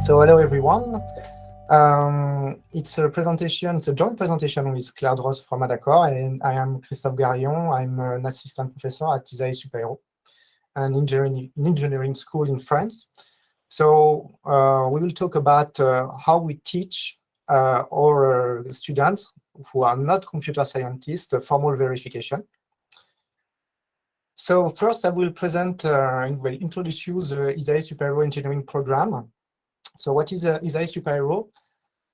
So hello everyone. It's a presentation, it's a joint presentation with Claire Droz from AdaCore, and I am Christophe Garillon. I'm an assistant professor at ISAE-SUPAERO, an engineering school in France. So we will talk about how we teach our students who are not computer scientists formal verification. So first I will present and will introduce you the ISAE-SUPAERO engineering program. So what is ISAE-SUPAERO?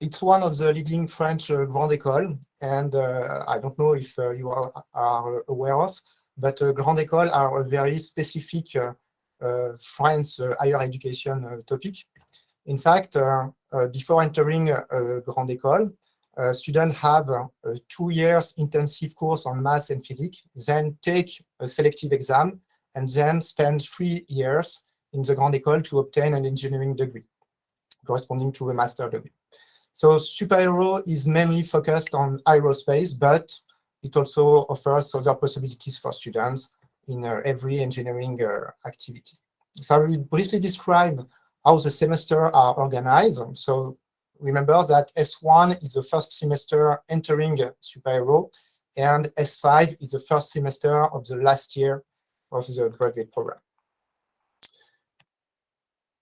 It's one of the leading French Grande École, and I don't know if you are aware of, but Grande École are a very specific French higher education topic. In fact, before entering Grande École, students have a 2 years intensive course on math and physics, then take a selective exam, and then spend 3 years in the Grande École to obtain an engineering degree, corresponding to a master degree. So SUPAERO is mainly focused on aerospace, but it also offers other possibilities for students in every engineering activity. So I will briefly describe how the semesters are organized. So remember that S1 is the first semester entering SUPAERO, and S5 is the first semester of the last year of the graduate program.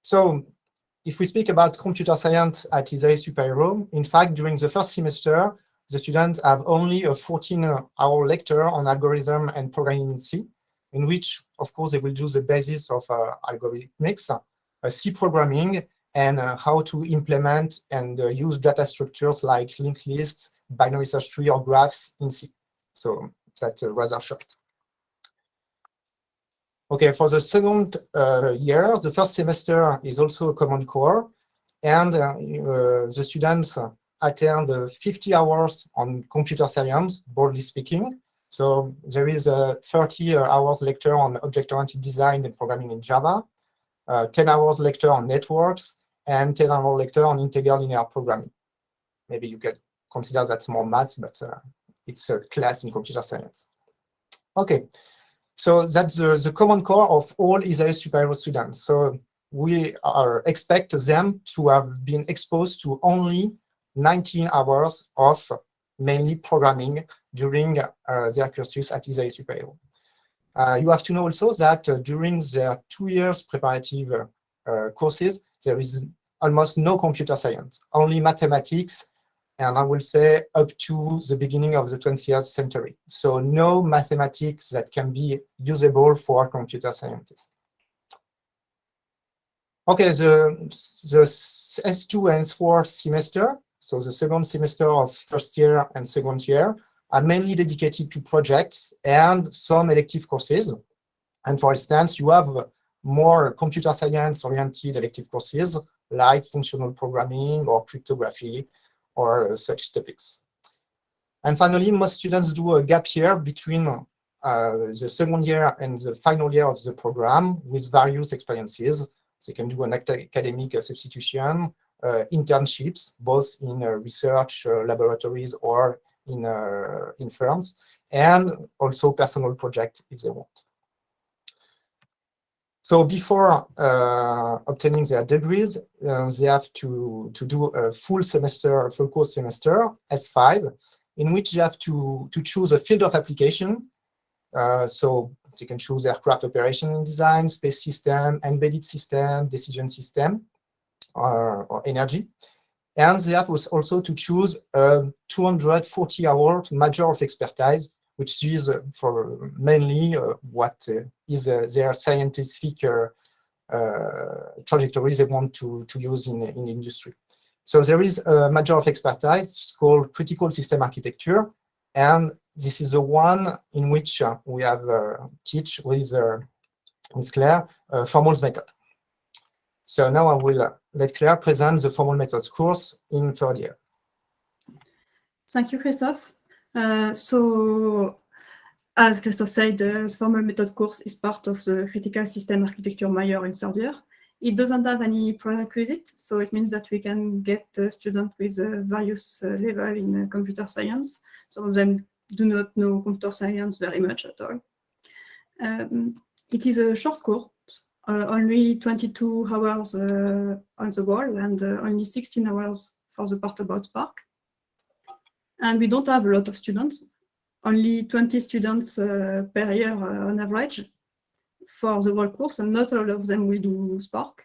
So if we speak about computer science at ISAE-SUPAERO, in fact, during the first semester, the students have only a 14-hour lecture on algorithm and programming in C, in which, of course, they will do the basis of algorithmics, C programming, and how to implement and use data structures like linked lists, binary search tree, or graphs in C. So that's rather short. Okay, for the second year, the first semester is also a common core, and the students attend 50 hours on computer science, broadly speaking. So there is a 30 hours lecture on object-oriented design and programming in Java, 10 hours lecture on networks, and 10-hour lecture on integral linear programming. Maybe you could consider that's more maths, but it's a class in computer science. Okay. So that's the common core of all ISAE-SUPAERO students. So we expect them to have been exposed to only 19 hours of mainly programming during their courses at ISAE-SUPAERO. You have to know also that during their 2 years preparative courses, there is almost no computer science, only mathematics, and I will say up to the beginning of the 20th century. So no mathematics that can be usable for computer scientists. Okay, the S2 and S4 semester, so the second semester of first year and second year, are mainly dedicated to projects and some elective courses. And for instance, you have more computer science-oriented elective courses like functional programming or cryptography, or such topics. And finally, most students do a gap year between the second year and the final year of the program with various experiences. They can do an academic substitution, internships, both in research laboratories or in firms, and also personal projects if they want. So before obtaining their degrees, they have to do a full course semester, S5, in which they have to choose a field of application. So they can choose aircraft operation and design, space system, embedded system, decision system, or energy. And they have also to choose a 240-hour major of expertise, which is for mainly what is their scientific trajectories they want to use in industry. So there is a major of expertise called critical system architecture, and this is the one in which we have teach with Claire formal method. So now I will let Claire present the formal methods course in third year. Thank you, Christophe. So, as Christophe said, the formal method course is part of the critical system architecture major in third year. It doesn't have any prerequisite, so it means that we can get students with various level in computer science. Some of them do not know computer science very much at all. It is a short course only 22 hours on the wall and only 16 hours for the part about Spark. And we don't have a lot of students, only 20 students per year on average for the whole course, and not all of them will do Spark.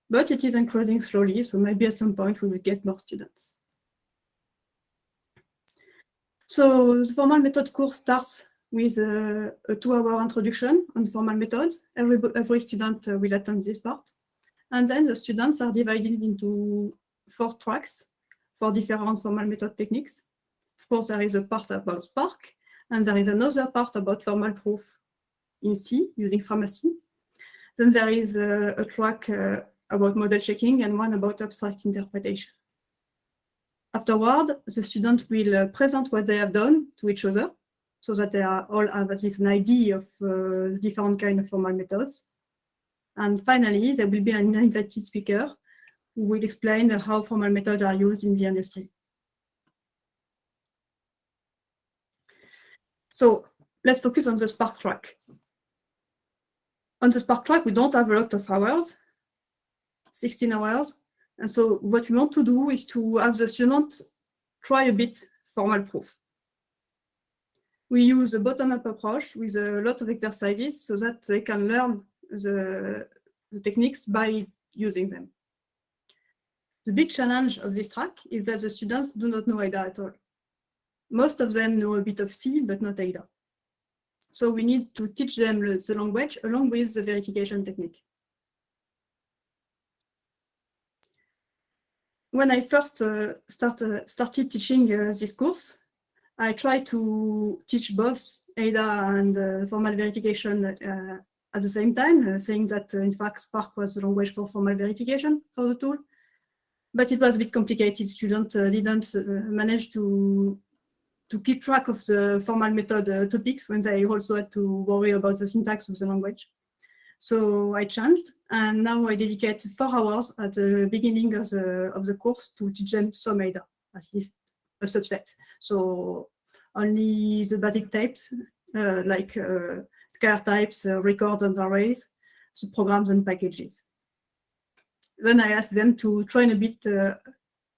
But it is increasing slowly, so maybe at some point we will get more students. So the formal method course starts with a 2-hour introduction on formal methods. Every student will attend this part. And then the students are divided into 4 tracks for different formal method techniques. Of course, there is a part about Spark, and there is another part about formal proof in C, using pharmacy. Then there is a track about model checking and one about abstract interpretation. Afterward, the students will present what they have done to each other, so that they all have at least an idea of different kinds of formal methods. And finally, there will be an invited speaker who will explain how formal methods are used in the industry. So let's focus on the Spark track. On the Spark track, we don't have a lot of hours, 16 hours. And so what we want to do is to have the students try a bit formal proof. We use a bottom-up approach with a lot of exercises so that they can learn the techniques by using them. The big challenge of this track is that the students do not know ADA at all. Most of them know a bit of C, but not ADA. So we need to teach them the language along with the verification technique. When I first started teaching this course, I tried to teach both ADA and formal verification at the same time, saying that in fact Spark was the language for formal verification for the tool. But it was a bit complicated. Students didn't manage to keep track of the formal method topics when they also had to worry about the syntax of the language. So I changed, and now I dedicate 4 hours at the beginning of the course to teach them some ADA, at least a subset. So only the basic types, like scalar types, records and arrays, the programs and packages. Then I ask them to train a bit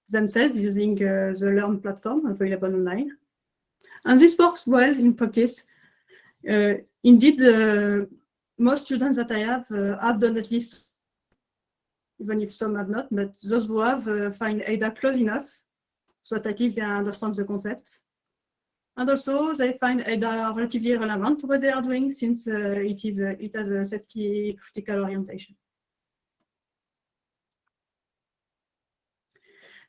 themselves using the Learn platform available online. And this works well in practice. Indeed, most students that I have done at least, even if some have not, but those who have find ADA close enough so that at least they understand the concept. And also they find ADA relatively relevant to what they are doing, since it has a safety critical orientation.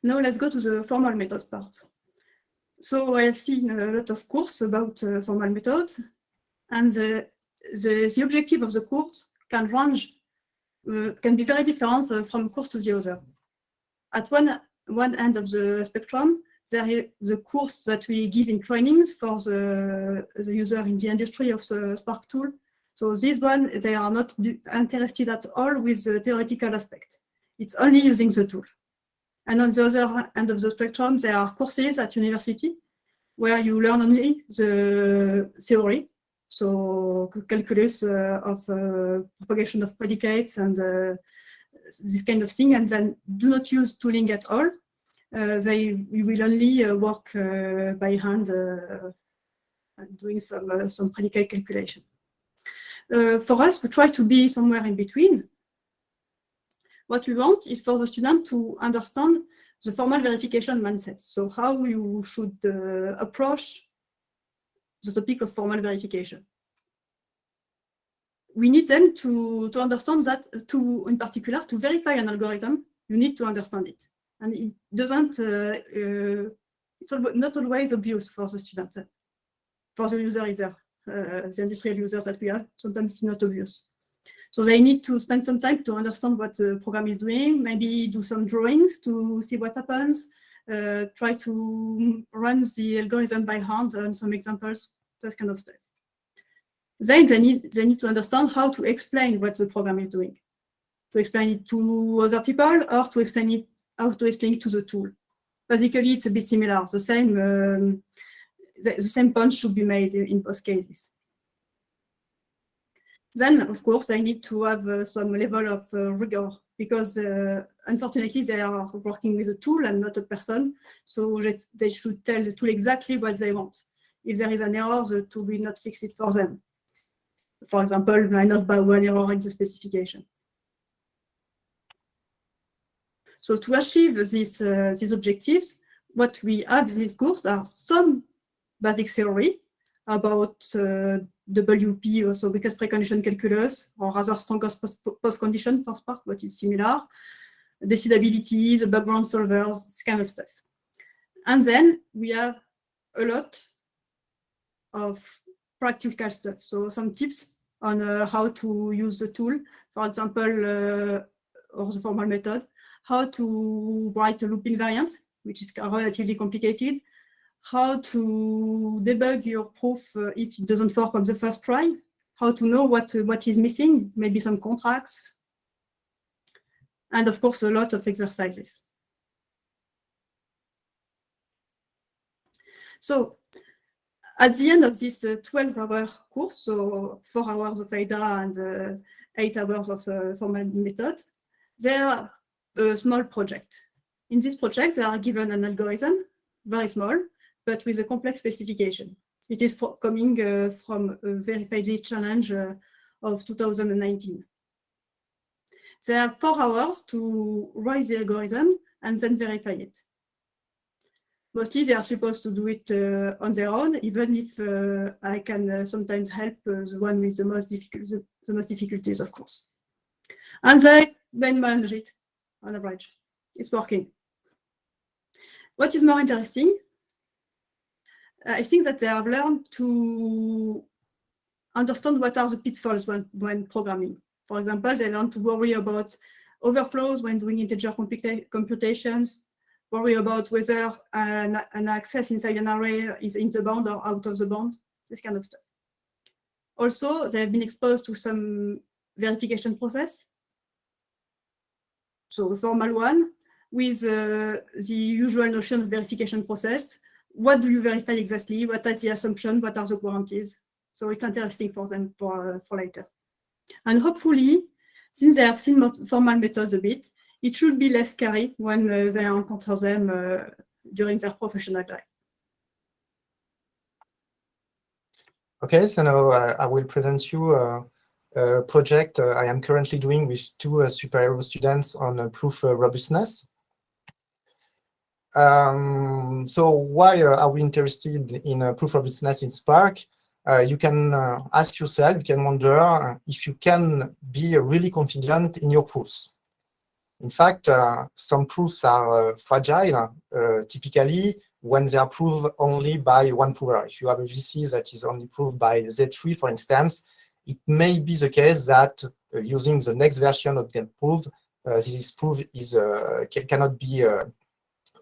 Now let's go to the formal methods part. So I have seen a lot of courses about formal methods, and the objective of the course can range, can be very different from course to the other. At one end of the spectrum, there is the course that we give in trainings for the user in the industry of the Spark tool. So this one, they are not interested at all with the theoretical aspect. It's only using the tool. And on the other end of the spectrum, there are courses at university where you learn only the theory, so calculus of propagation of predicates and this kind of thing, and then do not use tooling at all. You will only work by hand doing some predicate calculation. For us, we try to be somewhere in between. What we want is for the student to understand the formal verification mindset. So how you should approach the topic of formal verification. We need them to understand that, in particular, to verify an algorithm, you need to understand it. And it doesn't, it's not always obvious for the student, for the user either. The industrial users that we have, sometimes it's not obvious. So they need to spend some time to understand what the program is doing, maybe do some drawings to see what happens, try to run the algorithm by hand and some examples, that kind of stuff. Then they need to understand how to explain what the program is doing, to explain it to other people or to explain it, how to explain it to the tool. Basically, it's a bit similar. The same punch should be made in both cases. Then, of course, I need to have some level of rigor, because unfortunately they are working with a tool and not a person, so they should tell the tool exactly what they want. If there is an error, the tool will not fix it for them. For example, minus by one error in the specification. So to achieve these objectives, what we have in this course are some basic theory about WP, so weakest precondition calculus, or rather strongest post-condition for part, but it's similar, decidability, the background solvers, this kind of stuff. And then we have a lot of practical stuff, so some tips on how to use the tool, for example, or the formal method, how to write a loop invariant, which is relatively complicated, how to debug your proof if it doesn't work on the first try, how to know what is missing, maybe some contracts, and of course a lot of exercises. So at the end of this 12-hour course, so 4 hours of ADA and 8 hours of the formal method, there are a small project. In this project, they are given an algorithm, very small, but with a complex specification. It is coming from a verified lead challenge of 2019. They have 4 hours to write the algorithm and then verify it. Mostly they are supposed to do it on their own, even if I can sometimes help the one with the most difficulties, of course. And they manage it on average. It's working. What is more interesting, I think that they have learned to understand what are the pitfalls when programming. For example, they learn to worry about overflows when doing integer computations, worry about whether an access inside an array is in the bound or out of the bound, this kind of stuff. Also, they have been exposed to some verification process. So the formal one, with the usual notion of verification process. What do you verify exactly? What is the assumption? What are the guarantees? So it's interesting for them for later. And hopefully, since they have seen formal methods a bit, it should be less scary when they encounter them during their professional life. Okay, so now I will present you a project I am currently doing with 2 SUPAERO students on proof robustness. So why are we interested in proof robustness in Spark? You can ask yourself, you can wonder if you can be really confident in your proofs. In fact, some proofs are fragile, typically when they are proved only by one prover. If you have a VC that is only proved by Z3, for instance, it may be the case that using the next version of the proof, this proof is cannot be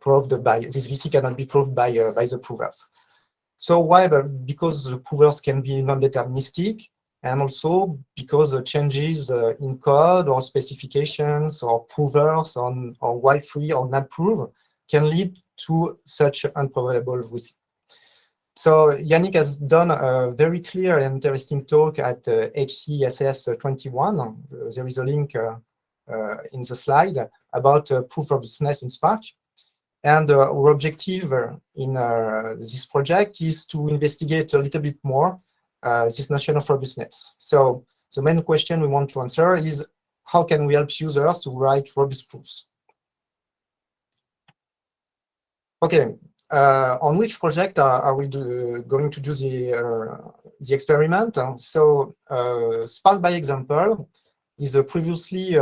proved by this VC cannot be proved by the provers. So why? Because the provers can be non-deterministic, and also because the changes in code or specifications or provers on or while free or not proof can lead to such unprovable VC. So Yannick has done a very clear and interesting talk at HCSS 21. There is a link in the slide about proof robustness in Spark. And our objective in this project is to investigate a little bit more this notion of robustness. So the main question we want to answer is, how can we help users to write robust proofs? Okay, on which project are we going to do the experiment? So Spark by example is a previously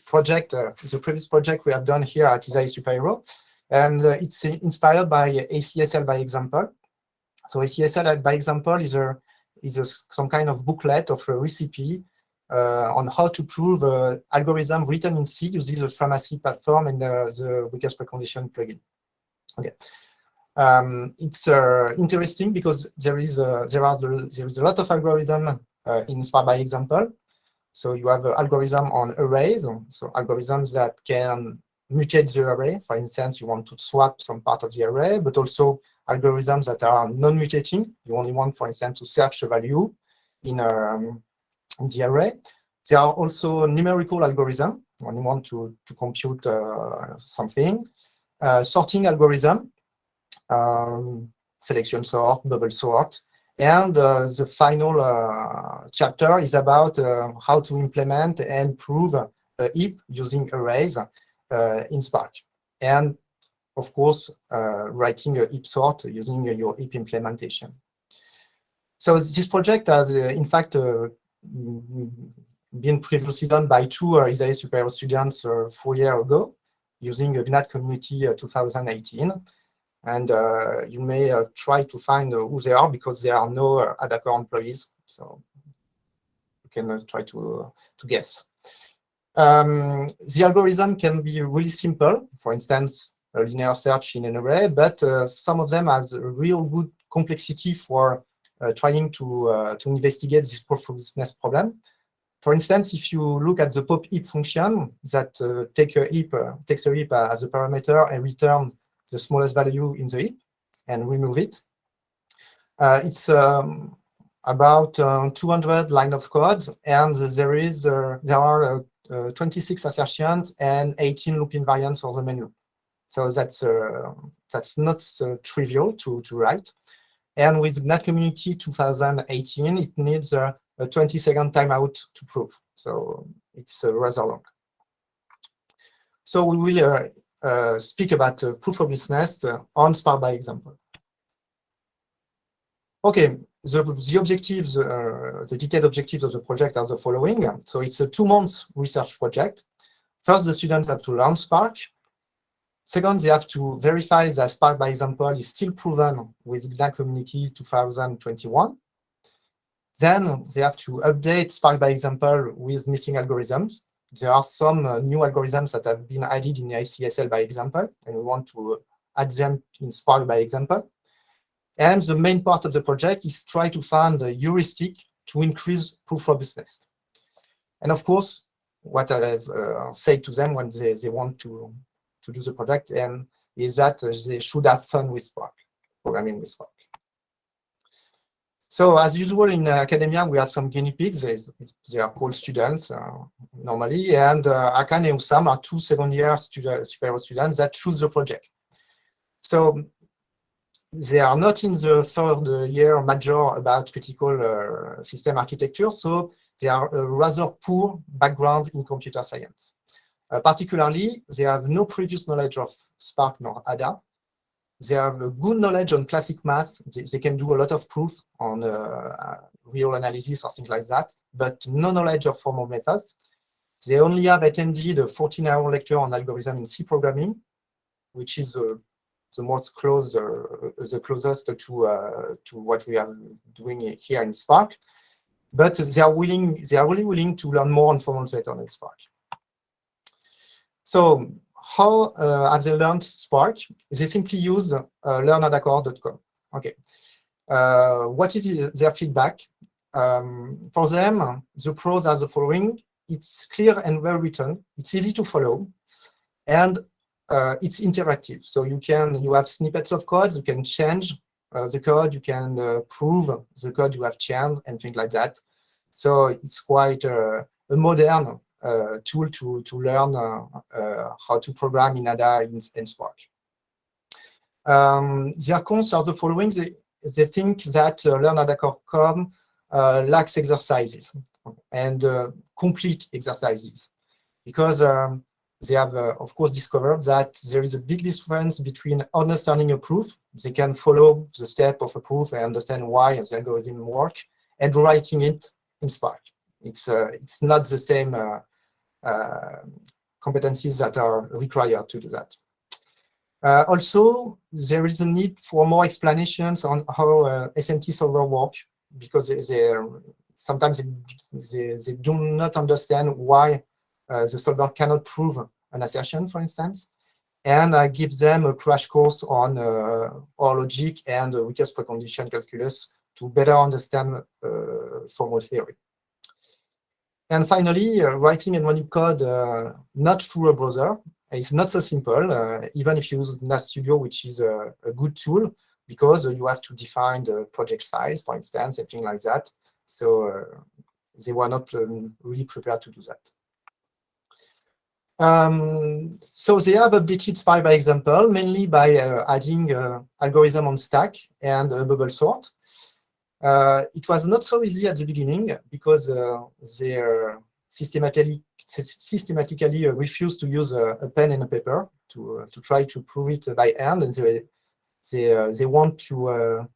project, the previous project we have done here at ISAE-SUPAERO, and it's inspired by ACSL by example. So ACSL by example is some kind of booklet of a recipe on how to prove algorithm written in C using the pharmacy platform and the weakest precondition plugin. Okay, it's interesting because there is a lot of algorithm in Spark by example. So you have an algorithm on arrays, so algorithms that can mutate the array. For instance, you want to swap some part of the array, but also algorithms that are non-mutating. You only want, for instance, to search a value in the array. There are also numerical algorithms when you want to compute something. Sorting algorithm, selection sort, bubble sort. And the final chapter is about how to implement and prove a heap using arrays in Spark. And of course, writing a heap sort using your heap implementation. So this project has, in fact, been previously done by two ISAE-SUPAERO students 4 years ago using a GNAT community 2018. And you may try to find who they are because there are no AdaCore employees. So you can try to guess. The algorithm can be really simple. For instance, a linear search in an array, but some of them have a real good complexity for trying to investigate this proof-of-robustness problem. For instance, if you look at the pop heap function that takes a heap as a parameter and return the smallest value in the heap and remove it, it's about 200 lines of code, and there are 26 assertions and 18 loop invariants for the main loop. So that's not trivial to write. And with GNAT Community 2018, it needs a 20-second timeout to prove. So it's rather long. So we will speak about proof-of-robustness on Spark by example. Okay, the objectives, the detailed objectives of the project are the following. So it's a 2-month research project. First, the students have to learn Spark. Second, they have to verify that Spark by example is still proven with GNAT Community 2021. Then they have to update Spark by example with missing algorithms. There are some new algorithms that have been added in the ICSL by example, and we want to add them in Spark by example. And the main part of the project is try to find a heuristic to increase proof robustness. And of course, what I have said to them when they want to do the project and is that they should have fun with Spark, programming with Spark. So as usual in academia, we have some guinea pigs. They are called students normally, and Akan and Usam are 2 second-year SUPAERO students that choose the project. So they are not in the 3rd year major about critical system architecture, so they are a rather poor background in computer science. Particularly, they have no previous knowledge of Spark nor Ada. They have a good knowledge on classic math. They can do a lot of proof on real analysis or things like that, but no knowledge of formal methods. They only have attended a 14-hour lecture on algorithm in C programming, which is the most close, the closest to what we are doing here in Spark. But they are really willing to learn more on formal method in Spark. So how have they learned Spark? They simply use learnadacore.com. Okay. What is their feedback? For them, the pros are the following. It's clear and well written. It's easy to follow, and it's interactive. So you have snippets of code. You can change the code. You can prove the code you have changed and things like that. So it's quite a modern tool to learn how to program in Ada and Spark. Their cons are the following. They think that learnadacore.com lacks exercises and complete exercises, because they have, of course, discovered that there is a big difference between understanding a proof. They can follow the step of a proof and understand why the algorithm works, and writing it in Spark. It's not the same competencies that are required to do that. Also, there is a need for more explanations on how SMT solver work, because sometimes they do not understand why the solver cannot prove an assertion, for instance. And I give them a crash course on OR logic and weakest precondition calculus to better understand formal theory. And finally, writing and running code not through a browser. it's not so simple, even if you use NAS Studio, which is a good tool, because you have to define the project files, for instance, and things like that. So they were not really prepared to do that. So they have updated SPARC by example, mainly by adding algorithm on stack and a bubble sort. It was not so easy at the beginning because they systematically refused to use a pen and a paper to try to prove it by hand, and they want to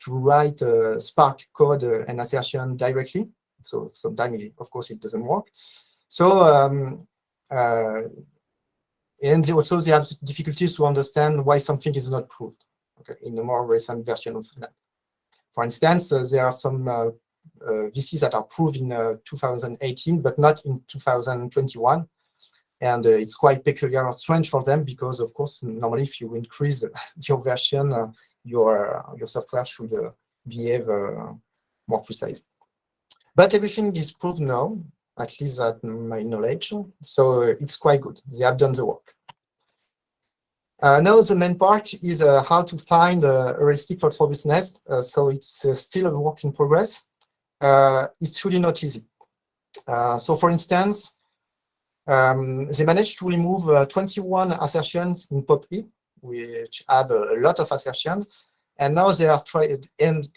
write SPARC code and assertion directly. So sometimes, of course, it doesn't work. So and also they have difficulties to understand why something is not proved. Okay, in the more recent version of that. For instance, there are some VCs that are proved in 2018, but not in 2021. And it's quite peculiar or strange for them because, of course, normally if you increase your version, your software should behave more precise. But everything is proved now, at least at my knowledge. So it's quite good. They have done the work. Now the main part is how to find a heuristic for robustness. So it's still a work in progress. It's really not easy. So for instance, they managed to remove 21 assertions in POP-E, which have a lot of assertions. And now they are trying, and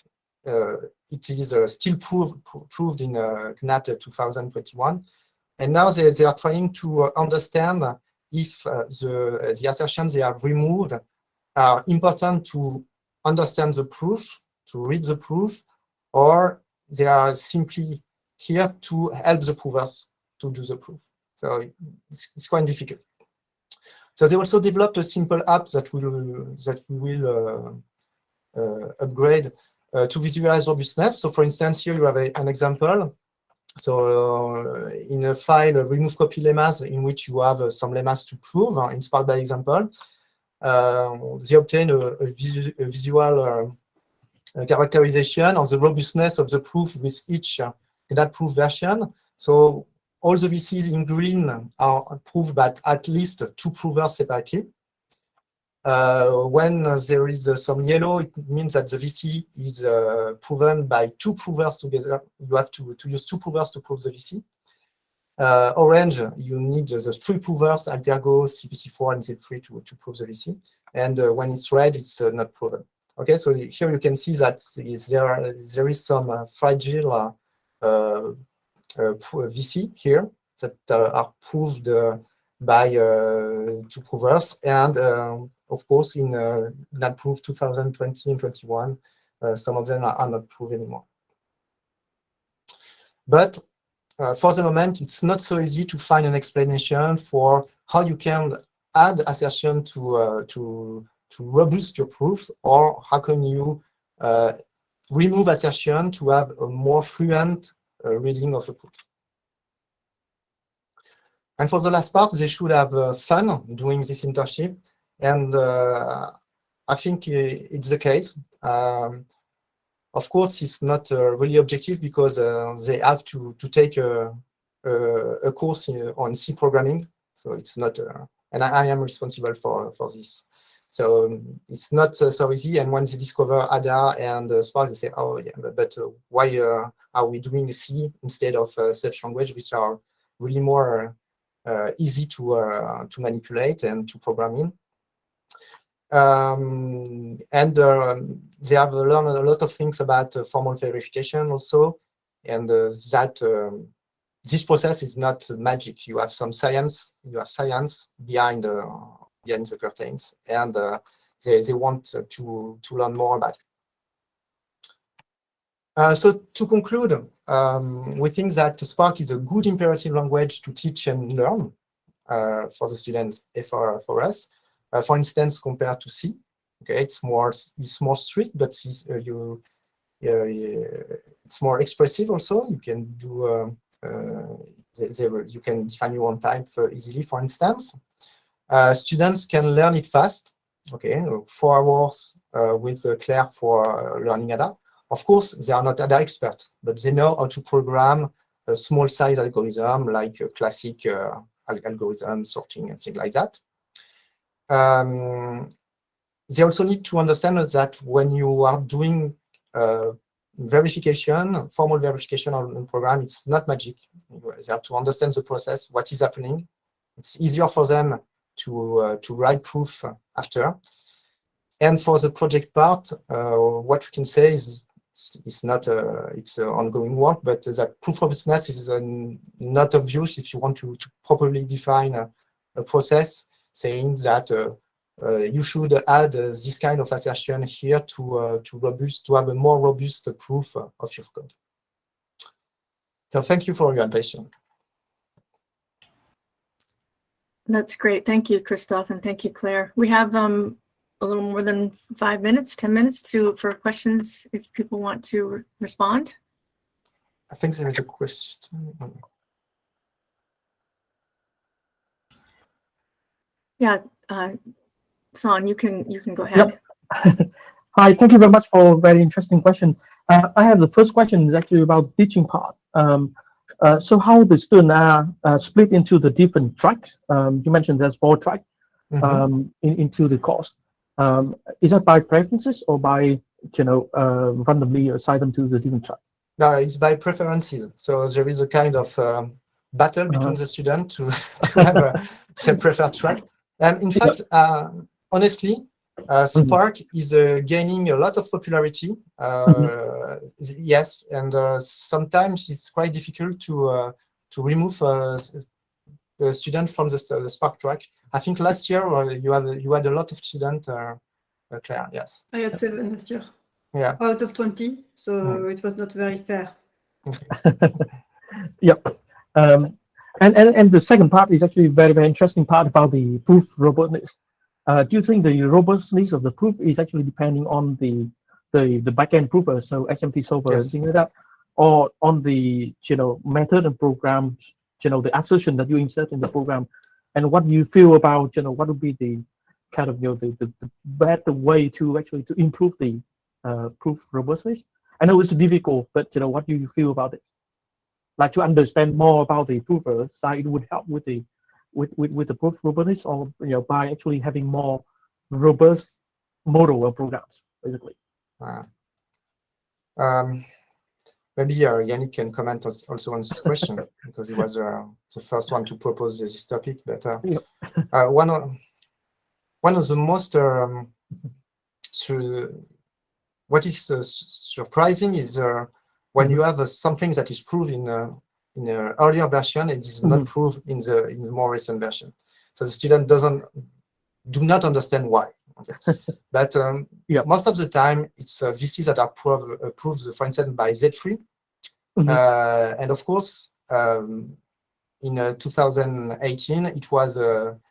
it is still proved in CNAT 2021. And now they are trying to understand if the assertions they have removed are important to understand the proof, to read the proof, or they are simply here to help the provers to do the proof. So it's quite difficult. So they also developed a simple app that we will upgrade to visualize robustness. So for instance, here you have an example. So in a file, remove copy lemmas, in which you have some lemmas to prove, inspired by example, they obtain a visual characterization of the robustness of the proof with each that proof version. So all the VCs in green are proved by at least 2 provers separately. When there is some yellow, it means that the VC is proven by 2 provers together. You have to use 2 provers to prove the VC. Orange, you need the 3 provers, AdaCore, CPC4, and Z3 to prove the VC. And when it's red, it's not proven. Okay, so here you can see that there is some fragile VC here that are proved by 2 provers, and of course in that proof 2020 and 21, some of them are not proved anymore. But for the moment, it's not so easy to find an explanation for how you can add assertion to robust your proofs, or how can you remove assertion to have a more fluent reading of a proof. And for the last part, they should have fun doing this internship, and I think it's the case. Of course, it's not really objective because they have to take a course on C programming, so it's not, and I am responsible for this. So it's not so easy, and when they discover ADA and SPARC, they say, oh yeah, but why are we doing C instead of such language, which are really more easy to manipulate and to program in. And they have learned a lot of things about formal verification also, and that this process is not magic. You have some science. You have science behind the curtains, and they want to learn more about it. So to conclude, we think that SPARC is a good imperative language to teach and learn for the students and for us. For instance, compared to C, okay, it's more strict, but it's more expressive also. You can do you can define your own type easily. For instance, students can learn it fast. Okay, 4 hours with Claire for learning ADA. Of course, they are not ADA experts, but they know how to program a small size algorithm like a classic algorithm, sorting, and things like that. They also need to understand that when you are doing verification, formal verification on a program, it's not magic. They have to understand the process, what is happening. It's easier for them to write proof after. And for the project part, what we can say is it's not it's ongoing work, but that proof robustness is not obvious if you want to properly define a process, saying that you should add this kind of assertion here to have a more robust proof of your code. So thank you for your attention. That's great. Thank you, Christophe, and thank you, Claire. We have a little more than 5 minutes, 10 minutes for questions if people want to respond. I think there is a question. Yeah, Son, you can go ahead. Yep. Hi, thank you very much for a very interesting question. I have the first question is actually about teaching part. So how the students are split into the different tracks? You mentioned there's 4 tracks into the course. Is that by preferences or by randomly assign them to the different track? No, it's by preferences. So there is a kind of battle between the students to have a preferred track. And in fact, honestly, Spark is gaining a lot of popularity. Yes, and sometimes it's quite difficult to remove the student from the Spark track. I think last year you had a lot of students. Claire, yes. I had 7 last year. Yeah. Out of 20, so it was not very fair. Yep. And the second part is actually very, very interesting part about the proof robustness. Do you think the robustness of the proof is actually depending on the backend proofer, so SMT solver and things like that, or on the method and program, the assertion that you insert in the program? And what do you feel about what would be the kind of the better way to actually improve the proof robustness? I know it's difficult, but what do you feel about it? Like to understand more about the prover side would help with the proof robustness, or by actually having more robust model or programs, basically. Maybe Yannick can comment also on this question because he was the first one to propose this topic. But one of the most what is surprising is when you have something that is proved in an earlier version and is not proved in the more recent version. So the student do not understand why. Okay. But most of the time, it's VCs that are approved, for instance, by Z3. And of course, in 2018, it was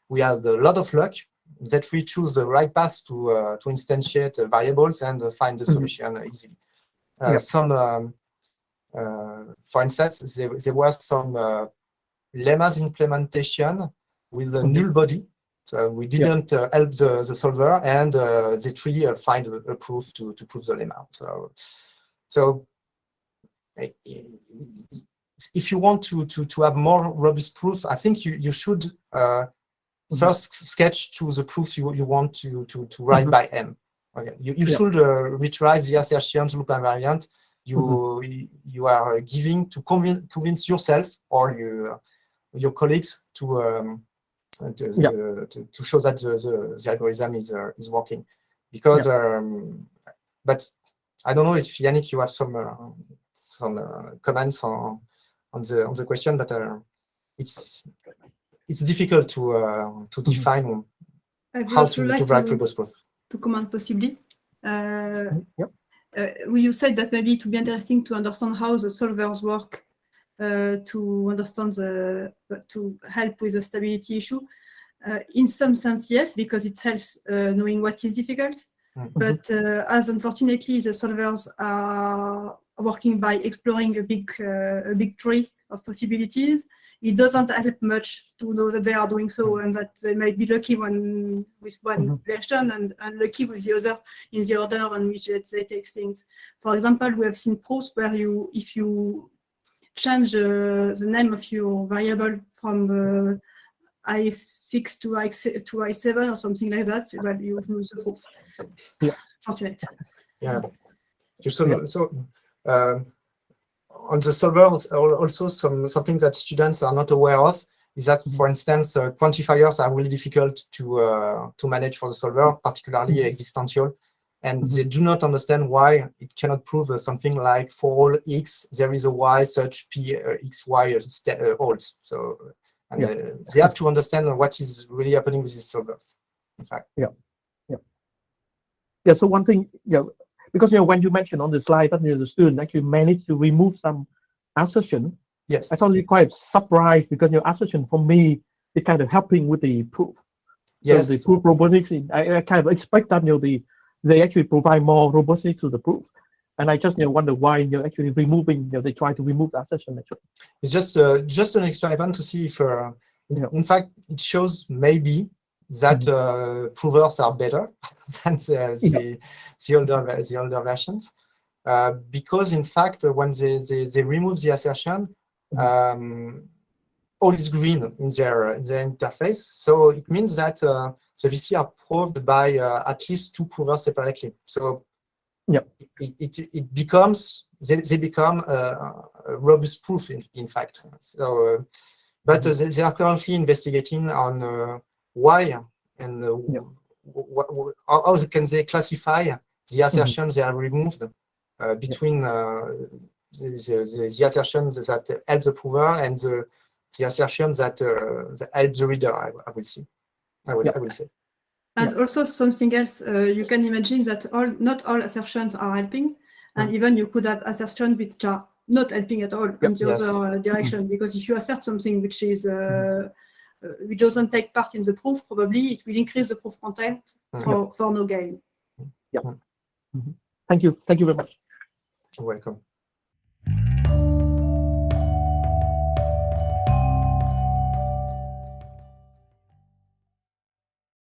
we had a lot of luck that we choose the right path to instantiate variables and find the solution easily. For instance, there was some lemmas implementation with a null body. So we didn't help the solver, and Z3 find a proof to prove the lemma. So if you want to have more robust proof, I think you should first sketch to the proof you want to write by M. Okay, you should retrieve the assertions, loop invariant you are giving to convince yourself or your colleagues to show that the algorithm is working. Because, but I don't know if Yannick, you have some comments on the question, but it's difficult to define how to write robust proof. To comment possibly. You said that maybe it would be interesting to understand how the solvers work to understand to help with the stability issue. In some sense, yes, because it helps knowing what is difficult. But as unfortunately the solvers are working by exploring a big tree of possibilities, it doesn't help much to know that they are doing so and that they might be lucky with one version and unlucky with the other in the order in which they take things. For example, we have seen proofs where if you change the name of your variable from I6 to I7 or something like that, well, you lose the proof. Yeah. Fortunate. Yeah. On the solvers, also something that students are not aware of is that, for instance, quantifiers are really difficult to manage for the solver, particularly existential, and they do not understand why it cannot prove something like for all x there is a y such p x y holds. So they have to understand what is really happening with these solvers. In fact. Yeah. So one thing, because when you mentioned on the slide that the student actually managed to remove some assertion, yes, I thought quite surprised because assertion for me is kind of helping with the proof. Yes. So the proof robustness, I kind of expect that they actually provide more robustness to the proof, and I just wonder why actually removing they try to remove the assertion actually. It's just an experiment to see if in fact it shows maybe that provers are better than the older versions, because in fact when they remove the assertion, all is green in their interface. So it means that the VC are proved by at least two provers separately. So it becomes they become a robust proof in fact. So but they are currently investigating on why and how can they classify the assertions they have removed between the assertions that help the prover and the assertions that help the reader. I will say. And also something else, you can imagine that not all assertions are helping, and even you could have assertions which are not helping at all in the other direction, because if you assert something which is which doesn't take part in the proof, probably it will increase the proof content for no gain. Thank you very much. You're welcome.